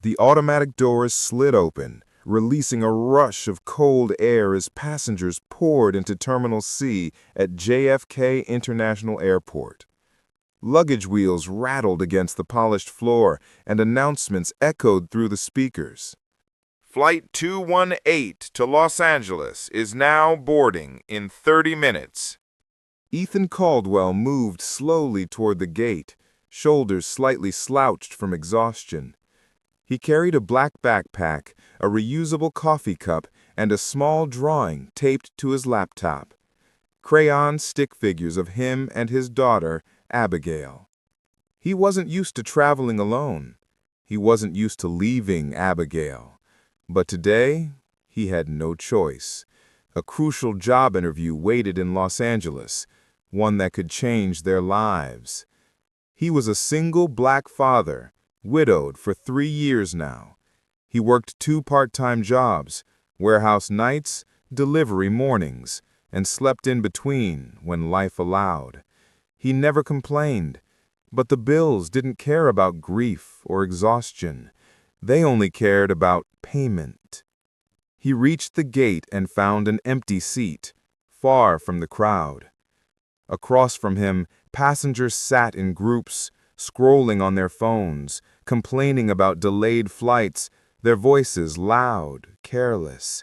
The automatic doors slid open, releasing a rush of cold air as passengers poured into Terminal C at JFK International Airport. Luggage wheels rattled against the polished floor, and announcements echoed through the speakers. Flight 218 to Los Angeles is now boarding in 30 minutes. Ethan Caldwell moved slowly toward the gate, shoulders slightly slouched from exhaustion. He carried a black backpack, a reusable coffee cup, and a small drawing taped to his laptop. Crayon stick figures of him and his daughter, Abigail. He wasn't used to traveling alone. He wasn't used to leaving Abigail. But today, he had no choice. A crucial job interview waited in Los Angeles, one that could change their lives. He was a single black father, widowed for 3 years now. He worked 2 part-time jobs, warehouse nights, delivery mornings, and slept in between when life allowed. He never complained, but the bills didn't care about grief or exhaustion. They only cared about payment. He reached the gate and found an empty seat, far from the crowd. Across from him, passengers sat in groups, scrolling on their phones, complaining about delayed flights, their voices loud, careless.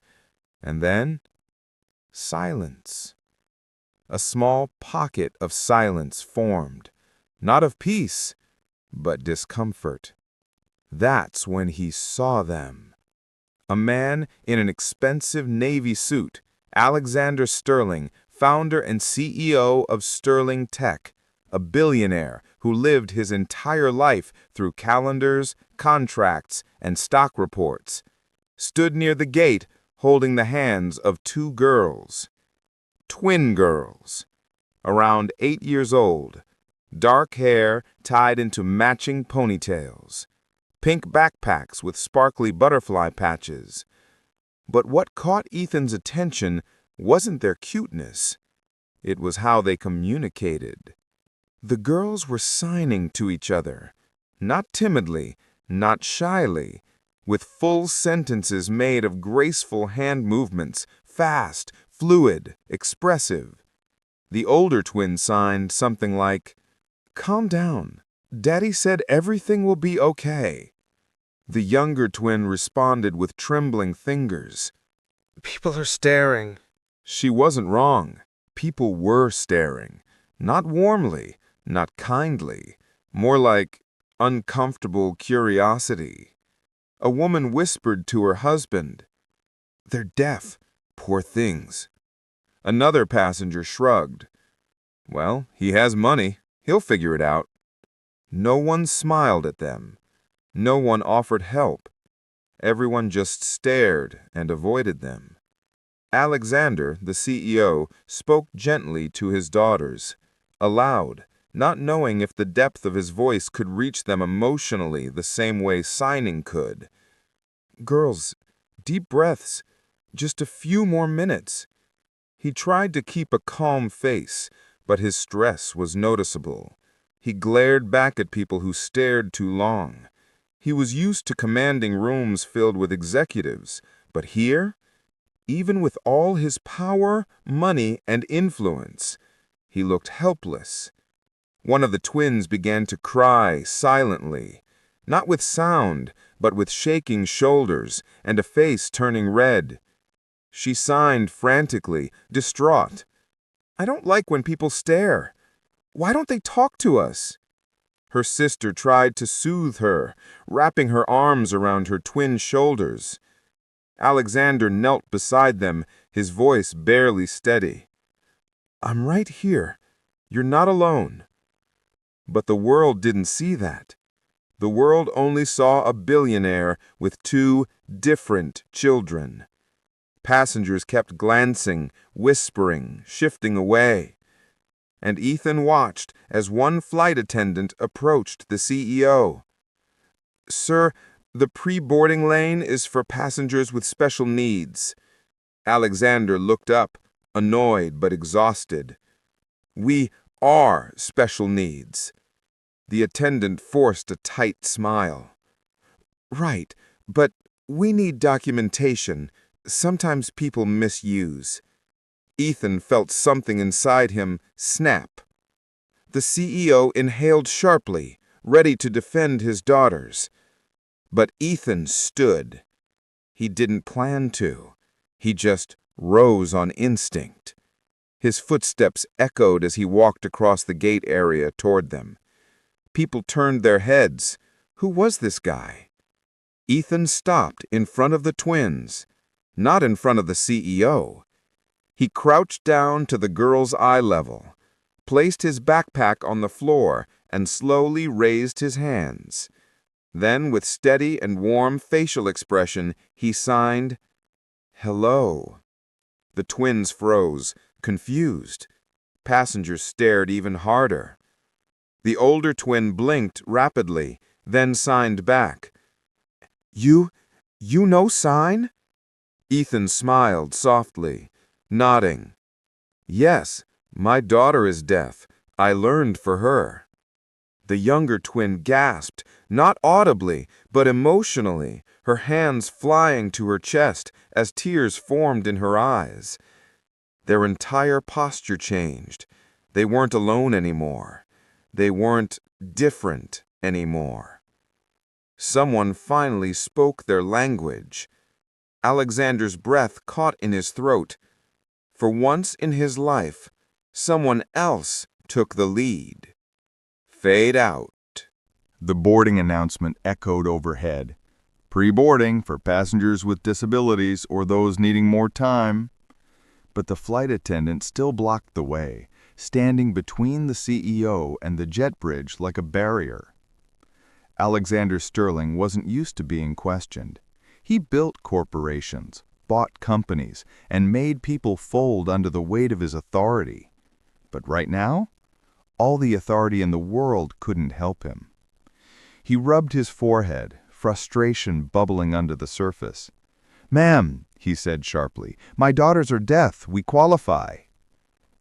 And then, silence. A small pocket of silence formed, not of peace, but discomfort. That's when he saw them. A man in an expensive navy suit, Alexander Sterling, founder and CEO of Sterling Tech, a billionaire who lived his entire life through calendars, contracts, and stock reports, stood near the gate holding the hands of 2 girls. Twin girls, around 8 years old, dark hair tied into matching ponytails, pink backpacks with sparkly butterfly patches. But what caught Ethan's attention wasn't their cuteness. It was how they communicated. The girls were signing to each other, not timidly, not shyly, with full sentences made of graceful hand movements, fast, fluid, expressive. The older twin signed something like, "Calm down. Daddy said everything will be okay." The younger twin responded with trembling fingers. People are staring. She wasn't wrong. People were staring. Not warmly, not kindly, more like uncomfortable curiosity. A woman whispered to her husband, "They're deaf, poor things." Another passenger shrugged. "Well, he has money. He'll figure it out." No one smiled at them. No one offered help. Everyone just stared and avoided them. Alexander, the CEO, spoke gently to his daughters, aloud, not knowing if the depth of his voice could reach them emotionally the same way signing could. "Girls, deep breaths. Just a few more minutes." He tried to keep a calm face, but his stress was noticeable. He glared back at people who stared too long. He was used to commanding rooms filled with executives, but here, even with all his power, money, and influence, he looked helpless. One of the twins began to cry silently, not with sound, but with shaking shoulders and a face turning red. She signed frantically, distraught. "I don't like when people stare. Why don't they talk to us?" Her sister tried to soothe her, wrapping her arms around her twin shoulders. Alexander knelt beside them, his voice barely steady. "I'm right here. You're not alone." But the world didn't see that. The world only saw a billionaire with 2 different children. Passengers kept glancing, whispering, shifting away. And Ethan watched as one flight attendant approached the CEO. "Sir, the pre-boarding lane is for passengers with special needs." Alexander looked up, annoyed but exhausted. "We are special needs." The attendant forced a tight smile. Right, but we need documentation. Sometimes people misuse. Ethan felt something inside him snap. The CEO inhaled sharply, ready to defend his daughters. But Ethan stood. He didn't plan to. He just rose on instinct. His footsteps echoed as he walked across the gate area toward them. People turned their heads. Who was this guy? Ethan stopped in front of the twins, not in front of the CEO. He crouched down to the girl's eye level, placed his backpack on the floor, and slowly raised his hands. Then, with steady and warm facial expression, he signed, "Hello." The twins froze, confused. Passengers stared even harder. The older twin blinked rapidly, then signed back. You know sign?" Ethan smiled softly, nodding. "Yes, my daughter is deaf. I learned for her." The younger twin gasped, not audibly, but emotionally, her hands flying to her chest as tears formed in her eyes. Their entire posture changed. They weren't alone anymore. They weren't different anymore. Someone finally spoke their language. Alexander's breath caught in his throat. For once in his life, someone else took the lead. Fade out. The boarding announcement echoed overhead. Pre-boarding for passengers with disabilities or those needing more time. But the flight attendant still blocked the way, standing between the CEO and the jet bridge like a barrier. Alexander Sterling wasn't used to being questioned. He built corporations, bought companies, and made people fold under the weight of his authority. But right now, all the authority in the world couldn't help him. He rubbed his forehead, frustration bubbling under the surface. "Ma'am," he said sharply, "my daughters are deaf. We qualify."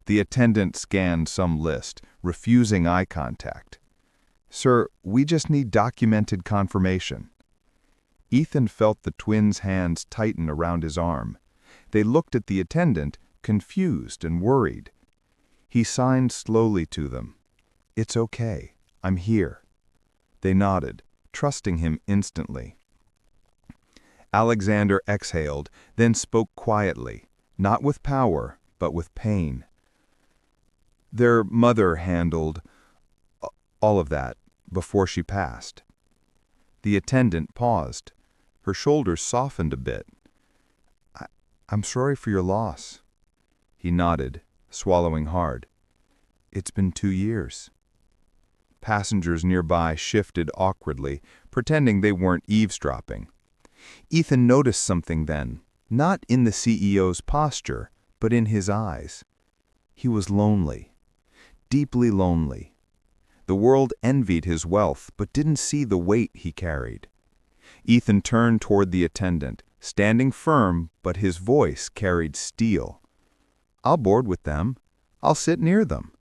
The attendant scanned some list, refusing eye contact. "Sir, we just need documented confirmation." Ethan felt the twins' hands tighten around his arm. They looked at the attendant, confused and worried. He signed slowly to them. "It's okay. I'm here." They nodded, trusting him instantly. Alexander exhaled, then spoke quietly, not with power, but with pain. "Their mother handled all of that before she passed." The attendant paused. Her shoulders softened a bit. I'm sorry for your loss." He nodded, swallowing hard. "It's been 2 years." Passengers nearby shifted awkwardly, pretending they weren't eavesdropping. Ethan noticed something then, not in the CEO's posture, but in his eyes. He was lonely, deeply lonely. The world envied his wealth, but didn't see the weight he carried. Ethan turned toward the attendant, standing firm, but his voice carried steel. "I'll board with them. I'll sit near them.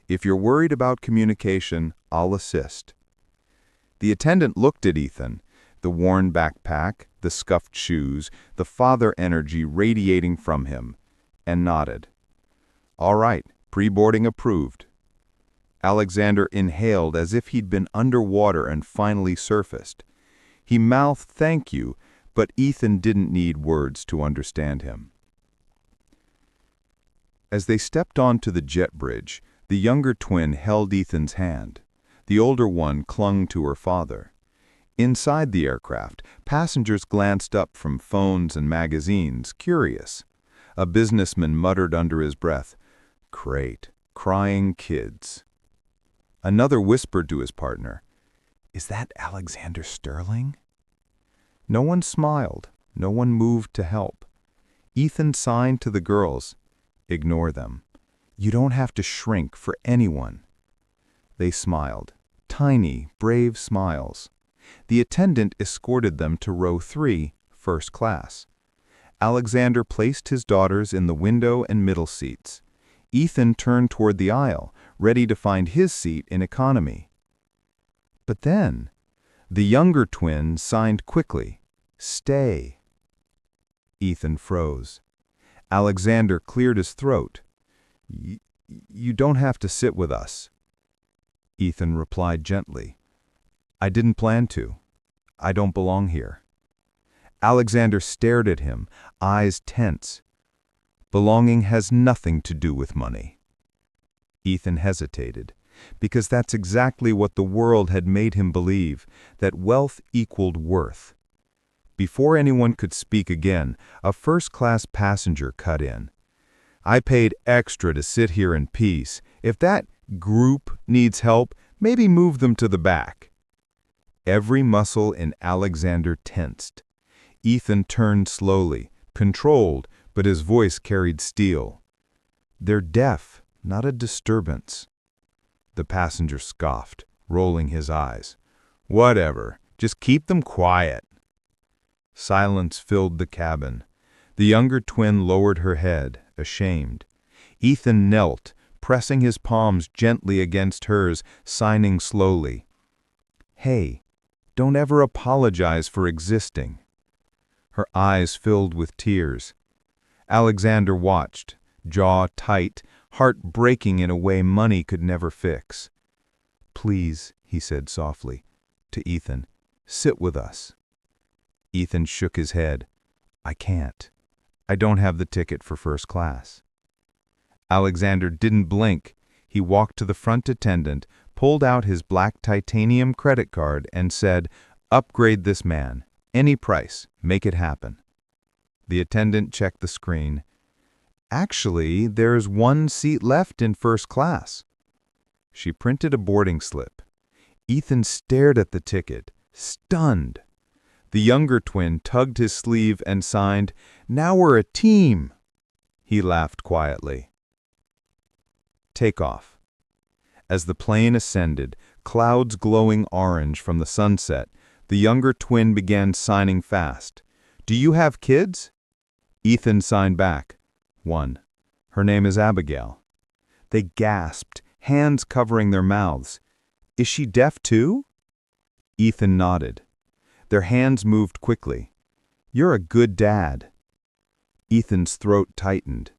If you're worried about communication, I'll assist." The attendant looked at Ethan, the worn backpack, the scuffed shoes, the father energy radiating from him, and nodded. "All right, pre-boarding approved." Alexander inhaled as if he'd been underwater and finally surfaced. He mouthed thank you, but Ethan didn't need words to understand him. As they stepped onto the jet bridge, the younger twin held Ethan's hand. The older one clung to her father. Inside the aircraft, passengers glanced up from phones and magazines, curious. A businessman muttered under his breath, "Great, crying kids." Another whispered to his partner, "Is that Alexander Sterling?" No one smiled, no one moved to help. Ethan signed to the girls, "Ignore them. You don't have to shrink for anyone." They smiled, tiny, brave smiles. The attendant escorted them to row 3, first class. Alexander placed his daughters in the window and middle seats. Ethan turned toward the aisle, ready to find his seat in economy. But then, The younger twin signed quickly, "Stay." Ethan froze. Alexander cleared his throat. You don't have to sit with us." Ethan replied gently, "I didn't plan to. I don't belong here." Alexander stared at him, eyes tense. "Belonging has nothing to do with money." Ethan hesitated, because that's exactly what the world had made him believe, that wealth equaled worth. Before anyone could speak again, a first-class passenger cut in. "I paid extra to sit here in peace. If that group needs help, maybe move them to the back." Every muscle in Alexander tensed. Ethan turned slowly, controlled, but his voice carried steel. "They're deaf, not a disturbance." The passenger scoffed, rolling his eyes. "Whatever, just keep them quiet." Silence filled the cabin. The younger twin lowered her head, ashamed. Ethan knelt, pressing his palms gently against hers, signing slowly. "Hey, don't ever apologize for existing." Her eyes filled with tears. Alexander watched, jaw tight, heart breaking in a way money could never fix. "Please," he said softly, to Ethan, "sit with us." Ethan shook his head. "I can't. I don't have the ticket for first class." Alexander didn't blink. He walked to the front attendant, pulled out his black titanium credit card, and said, "Upgrade this man. Any price. Make it happen." The attendant checked the screen. "Actually, there's one seat left in first class." She printed a boarding slip. Ethan stared at the ticket, stunned. The younger twin tugged his sleeve and signed, "Now we're a team." He laughed quietly. Takeoff. As the plane ascended, clouds glowing orange from the sunset, the younger twin began signing fast. "Do you have kids?" Ethan signed back. "One. Her name is Abigail." They gasped, hands covering their mouths. "Is she deaf too?" Ethan nodded. Their hands moved quickly. "You're a good dad." Ethan's throat tightened.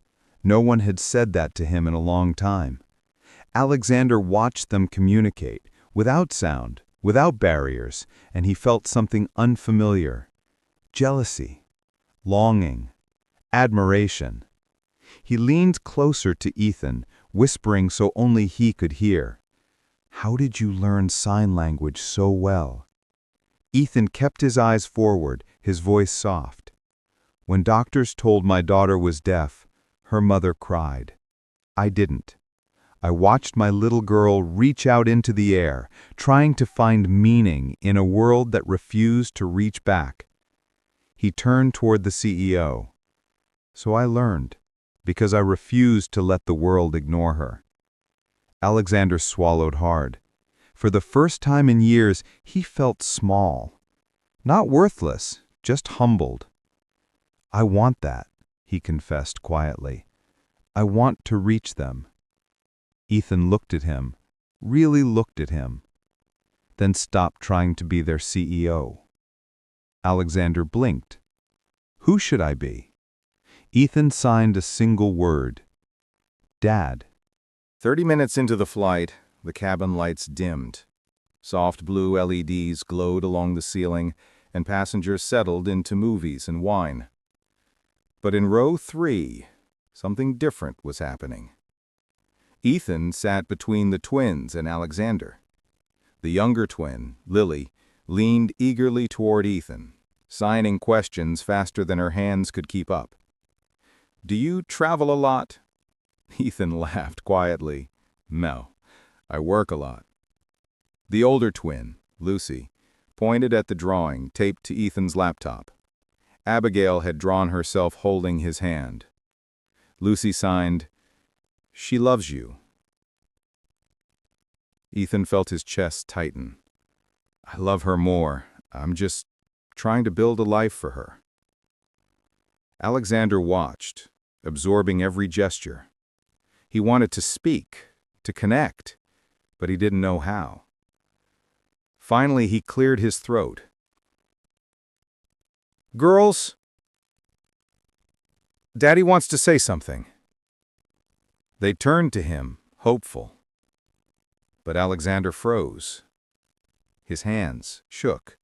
No one had said that to him in a long time. Alexander watched them communicate, without sound, without barriers, and he felt something unfamiliar. Jealousy, longing, admiration. He leaned closer to Ethan, whispering so only he could hear. "How did you learn sign language so well?" Ethan kept his eyes forward, his voice soft. "When doctors told my daughter was deaf, her mother cried. I didn't. I watched my little girl reach out into the air, trying to find meaning in a world that refused to reach back." He turned toward the CEO. "So I learned, because I refused to let the world ignore her." Alexander swallowed hard. For the first time in years, he felt small. Not worthless, just humbled. "I want that," he confessed quietly. "I want to reach them." Ethan looked at him, really looked at him, then stopped trying to be their CEO. Alexander blinked. "Who should I be?" Ethan signed a single word. "Dad." 30 minutes into the flight, the cabin lights dimmed. Soft blue LEDs glowed along the ceiling, and passengers settled into movies and wine. But in row 3, something different was happening. Ethan sat between the twins and Alexander. The younger twin, Lily, leaned eagerly toward Ethan, signing questions faster than her hands could keep up. "Do you travel a lot?" Ethan laughed quietly. "No, I work a lot." The older twin, Lucy, pointed at the drawing taped to Ethan's laptop. Abigail had drawn herself holding his hand. Lucy signed, "She loves you." Ethan felt his chest tighten. "I love her more. I'm just trying to build a life for her." Alexander watched, absorbing every gesture. He wanted to speak, to connect, but he didn't know how. Finally, he cleared his throat. Girls, Daddy wants to say something. They turned to him, hopeful. But Alexander froze. His hands shook.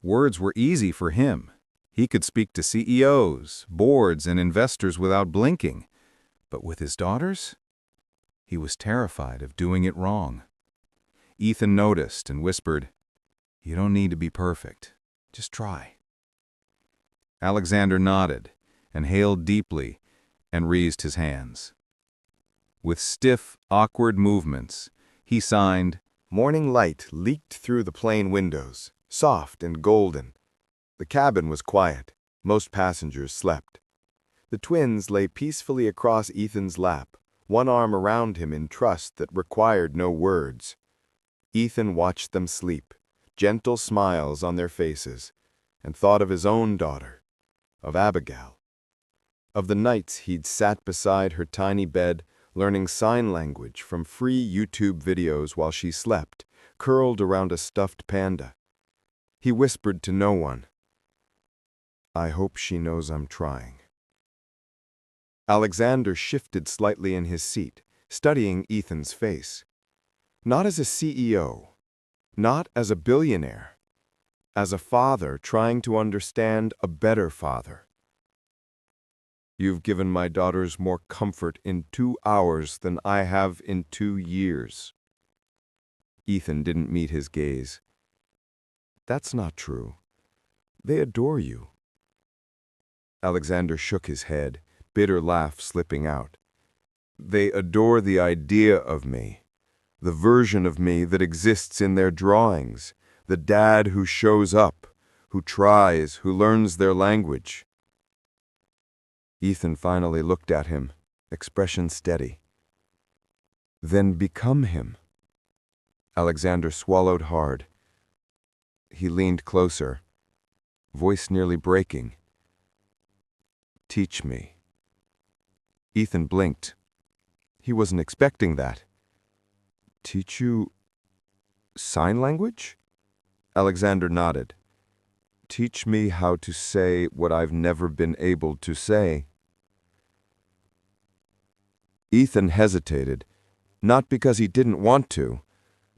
Words were easy for him. He could speak to CEOs, boards, and investors without blinking. But with his daughters? He was terrified of doing it wrong. Ethan noticed and whispered, "You don't need to be perfect. Just try." Alexander nodded, inhaled deeply, and raised his hands. With stiff, awkward movements, he signed. Morning light leaked through the plane windows, soft and golden. The cabin was quiet. Most passengers slept. The twins lay peacefully across Ethan's lap, one arm around him in trust that required no words. Ethan watched them sleep, gentle smiles on their faces, and thought of his own daughter, of Abigail. Of the nights he'd sat beside her tiny bed, learning sign language from free YouTube videos while she slept, curled around a stuffed panda. He whispered to no one, "I hope she knows I'm trying." Alexander shifted slightly in his seat, studying Ethan's face. Not as a CEO, not as a billionaire, as a father trying to understand a better father. "You've given my daughters more comfort in 2 hours than I have in 2 years." Ethan didn't meet his gaze. "That's not true. They adore you." Alexander shook his head, bitter laugh slipping out. "They adore the idea of me, the version of me that exists in their drawings, the dad who shows up, who tries, who learns their language." Ethan finally looked at him, expression steady. "Then become him." Alexander swallowed hard. He leaned closer, voice nearly breaking. "Teach me." Ethan blinked. He wasn't expecting that. "Teach you sign language?" Alexander nodded. "Teach me how to say what I've never been able to say." Ethan hesitated, not because he didn't want to,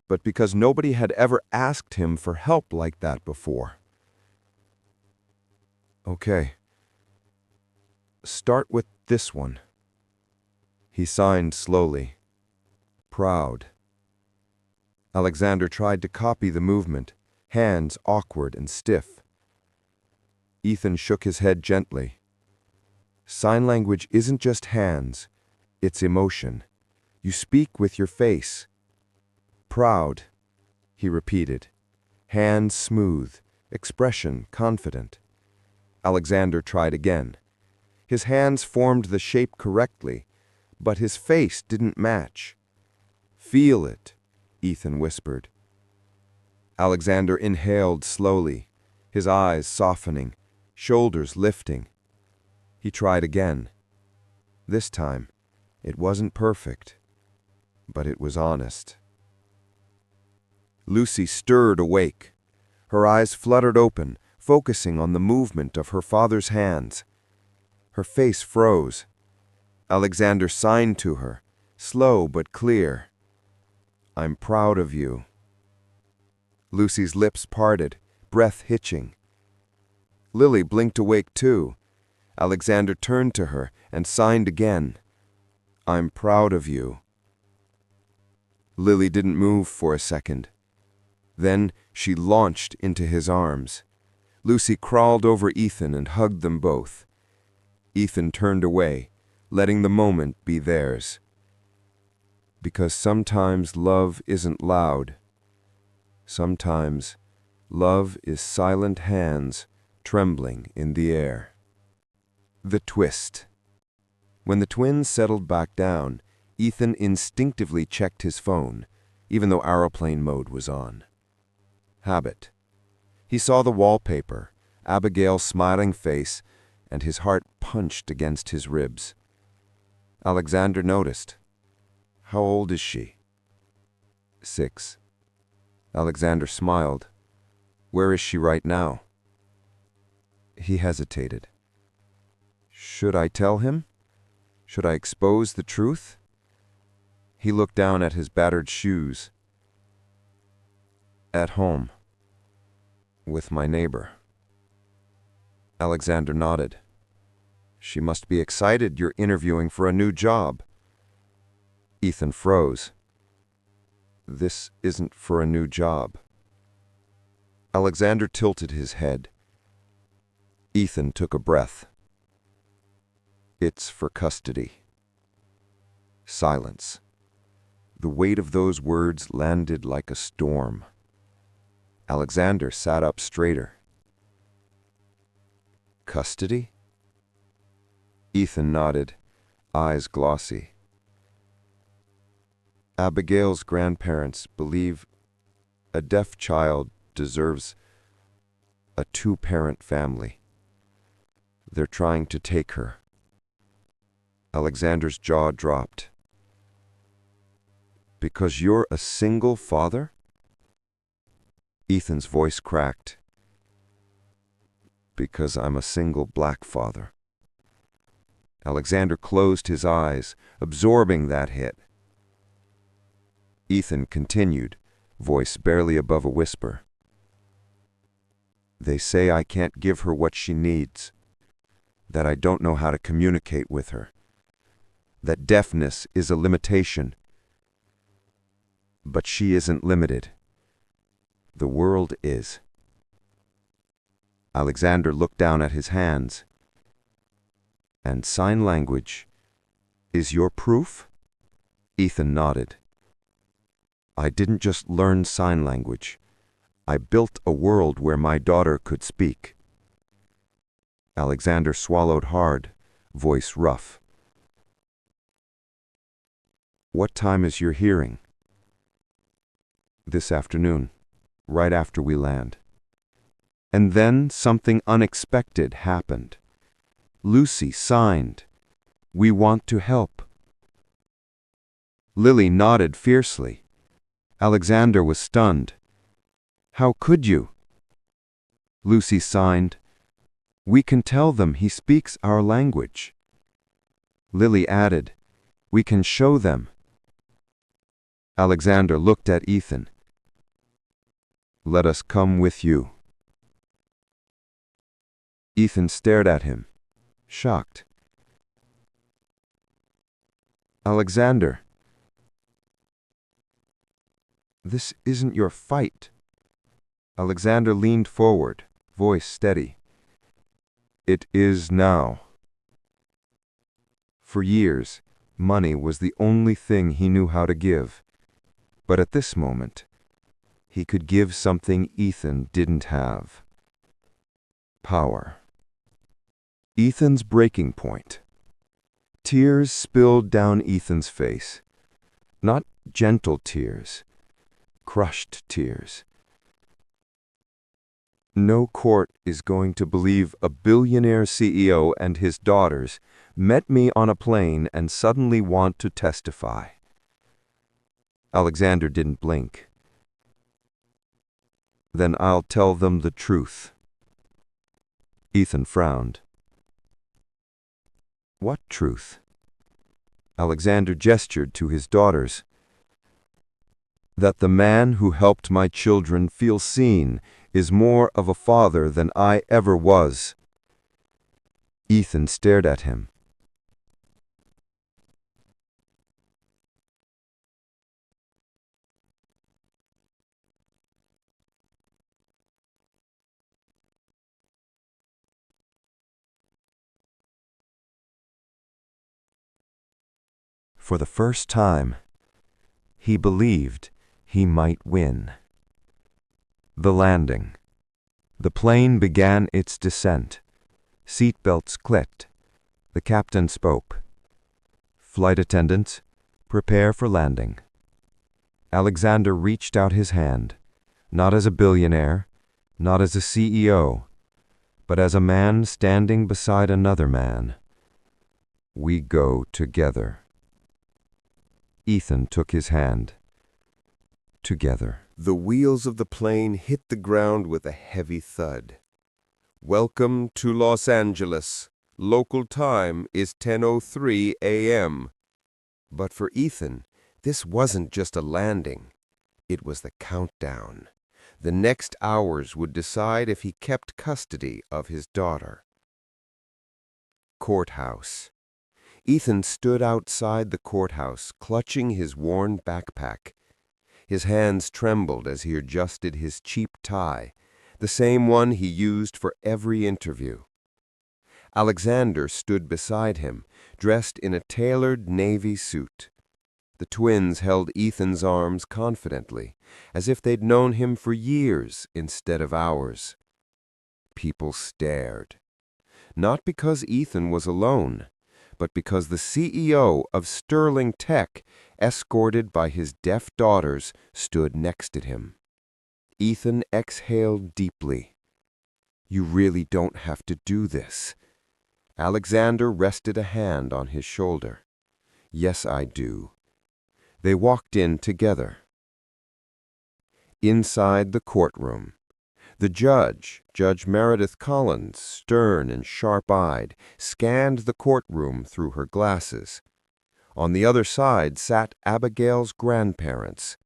but because nobody had ever asked him for help like that before. "Okay. Start with this one." He signed slowly. "Proud." Alexander tried to copy the movement, hands awkward and stiff. Ethan shook his head gently. "Sign language isn't just hands, it's emotion. You speak with your face." "Proud," he repeated. Hands smooth, expression confident. Alexander tried again. His hands formed the shape correctly, but his face didn't match. "Feel it," Ethan whispered. Alexander inhaled slowly, his eyes softening, shoulders lifting. He tried again. This time, it wasn't perfect, but it was honest. Lucy stirred awake. Her eyes fluttered open, focusing on the movement of her father's hands. Her face froze. Alexander signed to her, slow but clear. "I'm proud of you." Lucy's lips parted, breath hitching. Lily blinked awake too. Alexander turned to her and signed again. "I'm proud of you." Lily didn't move for a second. Then she launched into his arms. Lucy crawled over Ethan and hugged them both. Ethan turned away, letting the moment be theirs. Because sometimes love isn't loud. Sometimes love is silent hands trembling in the air. The twist. When the twins settled back down, Ethan instinctively checked his phone, even though aeroplane mode was on. Habit. He saw the wallpaper, Abigail's smiling face, and his heart punched against his ribs. Alexander noticed. "How old is she?" 6. Alexander smiled. Where is she right now? He hesitated. Should I tell him? Should I expose the truth? He looked down at his battered shoes. At home. With my neighbor. Alexander nodded. She must be excited you're interviewing for a new job. Ethan froze. This isn't for a new job. Alexander tilted his head. Ethan took a breath. It's for custody. Silence. The weight of those words landed like a storm. Alexander sat up straighter. Custody? Ethan nodded, eyes glossy. Abigail's grandparents believe a deaf child deserves a two-parent family. They're trying to take her. Alexander's jaw dropped. Because you're a single father? Ethan's voice cracked. Because I'm a single black father. Alexander closed his eyes, absorbing that hit. Ethan continued, voice barely above a whisper. They say I can't give her what she needs, that I don't know how to communicate with her, that deafness is a limitation. But she isn't limited. The world is. Alexander looked down at his hands. And sign language is your proof? Ethan nodded. I didn't just learn sign language. I built a world where my daughter could speak. Alexander swallowed hard, voice rough. What time is your hearing? This afternoon, right after we land. And then something unexpected happened. Lucy signed. We want to help. Lily nodded fiercely. Alexander was stunned. How could you? Lucy signed. We can tell them he speaks our language. Lily added, we can show them. Alexander looked at Ethan. Let us come with you. Ethan stared at him, shocked. Alexander, this isn't your fight. Alexander leaned forward, voice steady. It is now. For years, money was the only thing he knew how to give. But at this moment, he could give something Ethan didn't have. Power. Ethan's breaking point. Tears spilled down Ethan's face. Not gentle tears, crushed tears. No court is going to believe a billionaire CEO and his daughters met me on a plane and suddenly want to testify. Alexander didn't blink. Then I'll tell them the truth. Ethan frowned. What truth? Alexander gestured to his daughters. That the man who helped my children feel seen is more of a father than I ever was. Ethan stared at him. For the first time, he believed he might win. The landing. The plane began its descent. Seatbelts clicked. The captain spoke. Flight attendants, prepare for landing. Alexander reached out his hand, not as a billionaire, not as a CEO, but as a man standing beside another man. We go together. Ethan took his hand. together. The wheels of the plane hit the ground with a heavy thud. "Welcome to Los Angeles. Local time is 10:03 a.m." But for Ethan, this wasn't just a landing. It was the countdown. The next hours would decide if he kept custody of his daughter. Courthouse. Ethan stood outside the courthouse, clutching his worn backpack. His hands trembled as he adjusted his cheap tie, the same one he used for every interview. Alexander stood beside him, dressed in a tailored navy suit. The twins held Ethan's arms confidently, as if they'd known him for years instead of hours. People stared. Not because Ethan was alone, but because the CEO of Sterling Tech, escorted by his deaf daughters, stood next to him. Ethan exhaled deeply. "You really don't have to do this." Alexander rested a hand on his shoulder. "Yes, I do." They walked in together. Inside the courtroom, the judge, Judge Meredith Collins, stern and sharp-eyed, scanned the courtroom through her glasses. On the other side sat Abigail's grandparents.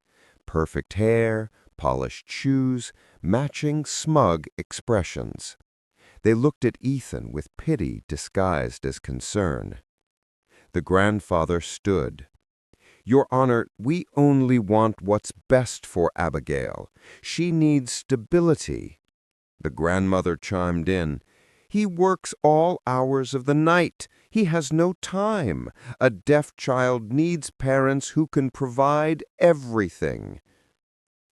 Perfect hair, polished shoes, matching smug expressions. They looked at Ethan with pity disguised as concern. The grandfather stood. "Your Honor, we only want what's best for Abigail. She needs stability." The grandmother chimed in. "He works all hours of the night. He has no time. A deaf child needs parents who can provide everything."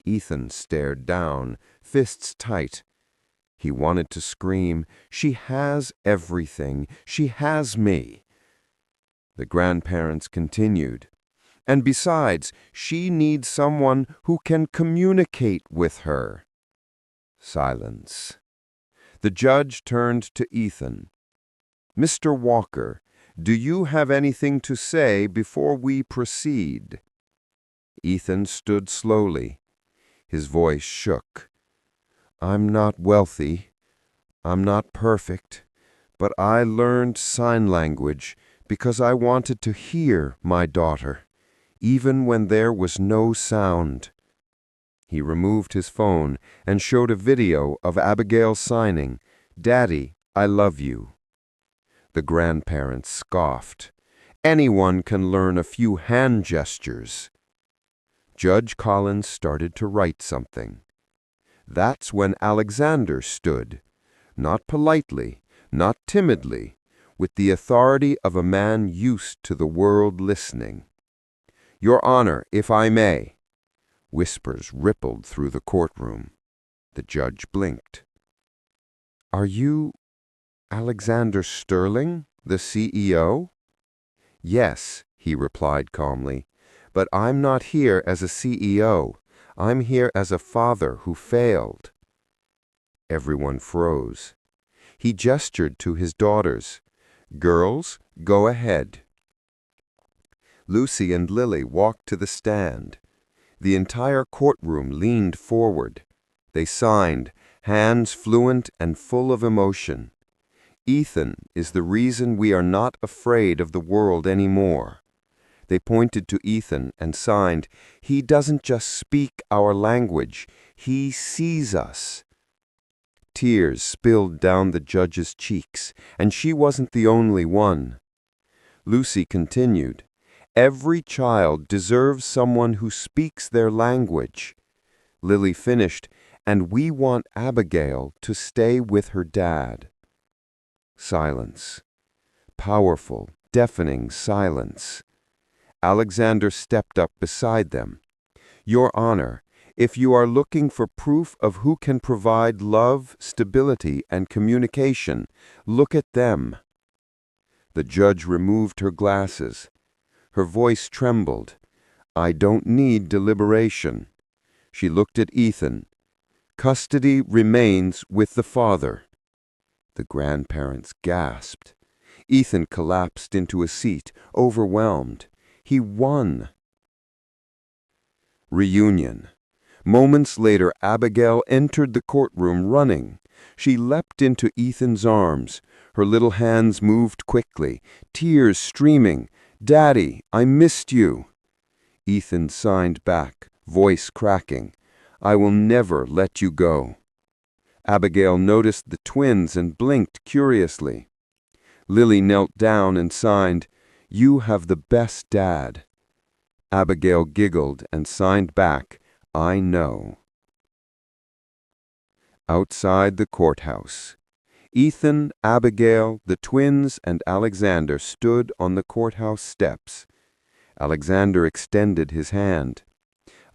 Ethan stared down, fists tight. He wanted to scream, "She has everything. She has me." The grandparents continued. "And besides, she needs someone who can communicate with her." Silence. The judge turned to Ethan. "Mr. Walker, do you have anything to say before we proceed?" Ethan stood slowly. His voice shook. "I'm not wealthy. I'm not perfect. But I learned sign language because I wanted to hear my daughter, even when there was no sound." He removed his phone and showed a video of Abigail signing, "Daddy, I love you." The grandparents scoffed. "Anyone can learn a few hand gestures." Judge Collins started to write something. That's when Alexander stood, not politely, not timidly, with the authority of a man used to the world listening. "Your Honor, if I may." Whispers rippled through the courtroom. The judge blinked. "Are you Alexander Sterling, the CEO?" "Yes," he replied calmly, "but I'm not here as a CEO. I'm here as a father who failed." Everyone froze. He gestured to his daughters. "Girls, go ahead." Lucy and Lily walked to the stand. The entire courtroom leaned forward. They signed, hands fluent and full of emotion. "Ethan is the reason we are not afraid of the world anymore." They pointed to Ethan and signed, "He doesn't just speak our language, he sees us." Tears spilled down the judge's cheeks, and she wasn't the only one. Lucy continued, "Every child deserves someone who speaks their language." Lily finished, "And we want Abigail to stay with her dad." Silence. Powerful, deafening silence. Alexander stepped up beside them. "Your Honor, if you are looking for proof of who can provide love, stability, and communication, look at them." The judge removed her glasses. Her voice trembled. "I don't need deliberation." She looked at Ethan. "Custody remains with the father." The grandparents gasped. Ethan collapsed into a seat, overwhelmed. He won. Reunion. Moments later, Abigail entered the courtroom running. She leapt into Ethan's arms. Her little hands moved quickly, tears streaming. "Daddy, I missed you." Ethan signed back, voice cracking, "I will never let you go." Abigail noticed the twins and blinked curiously. Lily knelt down and signed, "You have the best dad." Abigail giggled and signed back, "I know." Outside the courthouse, Ethan, Abigail, the twins, and Alexander stood on the courthouse steps. Alexander extended his hand.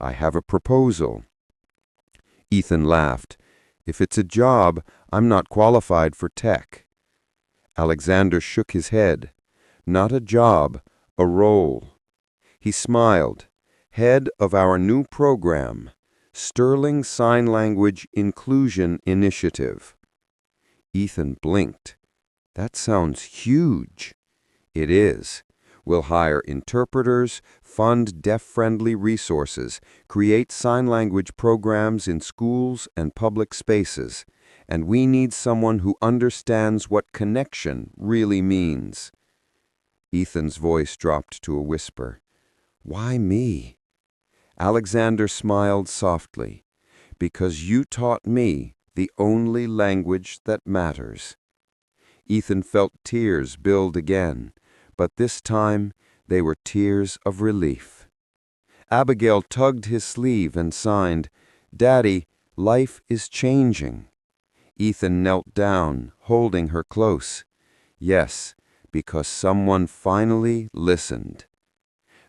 "I have a proposal." Ethan laughed. "If it's a job, I'm not qualified for tech." Alexander shook his head. "Not a job, a role." He smiled. "Head of our new program, Sterling Sign Language Inclusion Initiative." Ethan blinked. "That sounds huge." "It is. We'll hire interpreters, fund deaf-friendly resources, create sign language programs in schools and public spaces, and we need someone who understands what connection really means." Ethan's voice dropped to a whisper. "Why me?" Alexander smiled softly. "Because you taught me the only language that matters." Ethan felt tears build again, but this time they were tears of relief. Abigail tugged his sleeve and signed, "Daddy, life is changing." Ethan knelt down, holding her close. "Yes, because someone finally listened."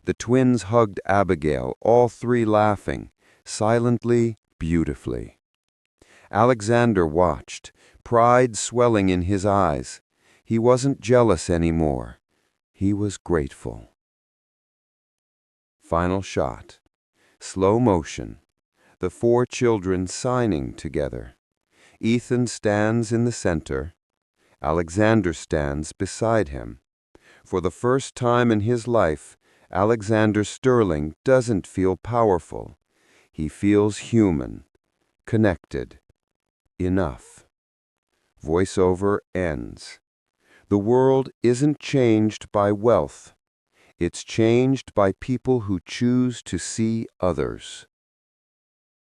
The twins hugged Abigail, all three laughing, silently, beautifully. Alexander watched, pride swelling in his eyes. He wasn't jealous anymore. He was grateful. Final shot. Slow motion. The four children signing together. Ethan stands in the center. Alexander stands beside him. For the first time in his life, Alexander Sterling doesn't feel powerful. He feels human, connected, enough. Voiceover ends. The world isn't changed by wealth. It's changed by people who choose to see others.